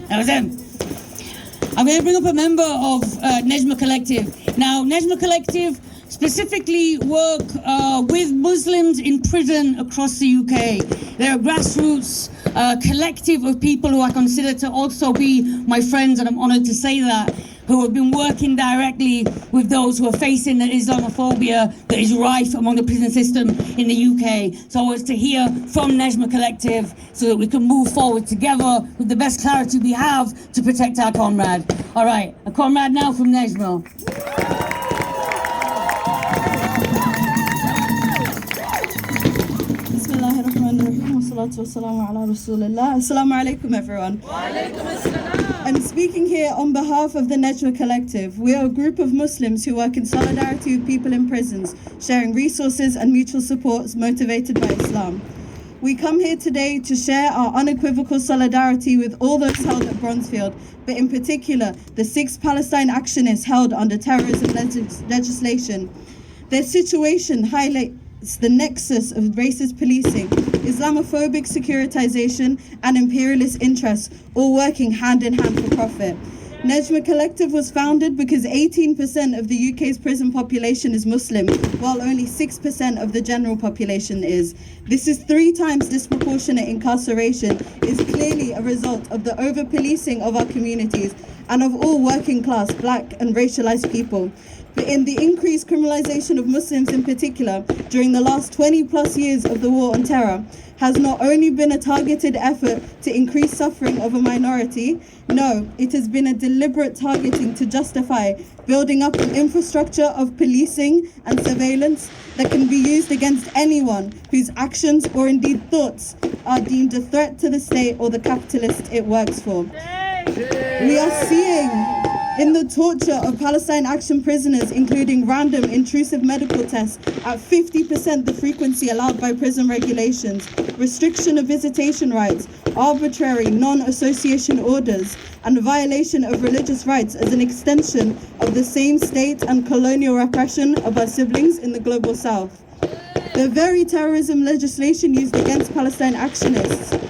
That was them. I'm going to bring up a member of Nejma Collective. Now, Nejma Collective specifically work with Muslims in prison across the UK. They're a grassroots collective of people who I consider to also be my friends, and I'm honoured to say that, who have been working directly with those who are facing the Islamophobia that is rife among the prison system in the UK. So I was to hear from Nejma Collective so that we can move forward together with the best clarity we have to protect our comrade. All right, a comrade now from Nejma. Assalamu alaikum, everyone. I'm speaking here on behalf of the Nejma Collective. We are a group of Muslims who work in solidarity with people in prisons, sharing resources and mutual support motivated by Islam. We come here today to share our unequivocal solidarity with all those held at Bronzefield, but in particular, the 6 Palestine actionists held under terrorism legislation. Their situation highlights the nexus of racist policing, Islamophobic securitization, and imperialist interests, all working hand in hand for profit. Nejma Collective was founded because 18% of the UK's prison population is Muslim, while only 6% of the general population is. This is 3 times disproportionate incarceration, is clearly a result of the over-policing of our communities and of all working class, black and racialized people. In the increased criminalization of Muslims in particular during the last 20 plus years of the war on terror has not only been a targeted effort to increase suffering of a minority, no, it has been a deliberate targeting to justify building up an infrastructure of policing and surveillance that can be used against anyone whose actions or indeed thoughts are deemed a threat to the state or the capitalist it works for. We are seeing in the torture of Palestine Action prisoners, including random intrusive medical tests at 50% the frequency allowed by prison regulations, restriction of visitation rights, arbitrary non-association orders, and violation of religious rights as an extension of the same state and colonial repression of our siblings in the global south. The very terrorism legislation used against Palestine actionists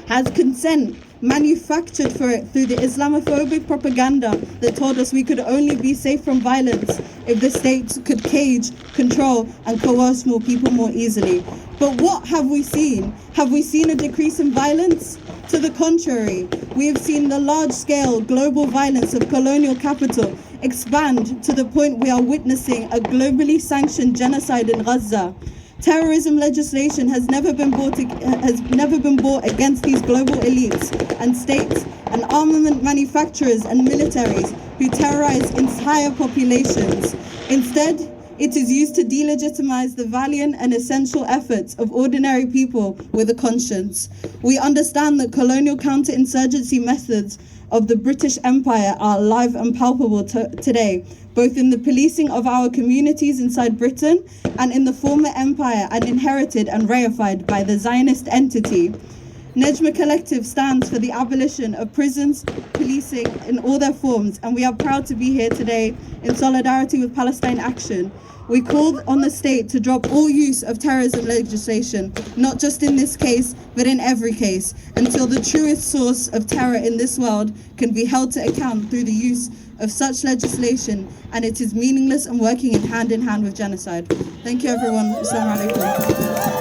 has consent manufactured for it through the Islamophobic propaganda that told us we could only be safe from violence if the state could cage, control, and coerce more people more easily. But what have we seen? Have we seen a decrease in violence? To the contrary, we have seen the large-scale global violence of colonial capital expand to the point we are witnessing a globally sanctioned genocide in Gaza. Terrorism legislation has never been brought against these global elites and states and armament manufacturers and militaries who terrorize entire populations. Instead, it is used to delegitimize the valiant and essential efforts of ordinary people with a conscience. We understand that colonial counterinsurgency methods of the British Empire are alive and palpable today, both in the policing of our communities inside Britain and in the former empire and inherited and reified by the Zionist entity. Nejma Collective stands for the abolition of prisons, policing in all their forms, and we are proud to be here today in solidarity with Palestine Action. We called on the state to drop all use of terrorism legislation, not just in this case, but in every case, until the truest source of terror in this world can be held to account through the use of such legislation, and it is meaningless and working in hand with genocide. Thank you, everyone. Assalamu alaikum.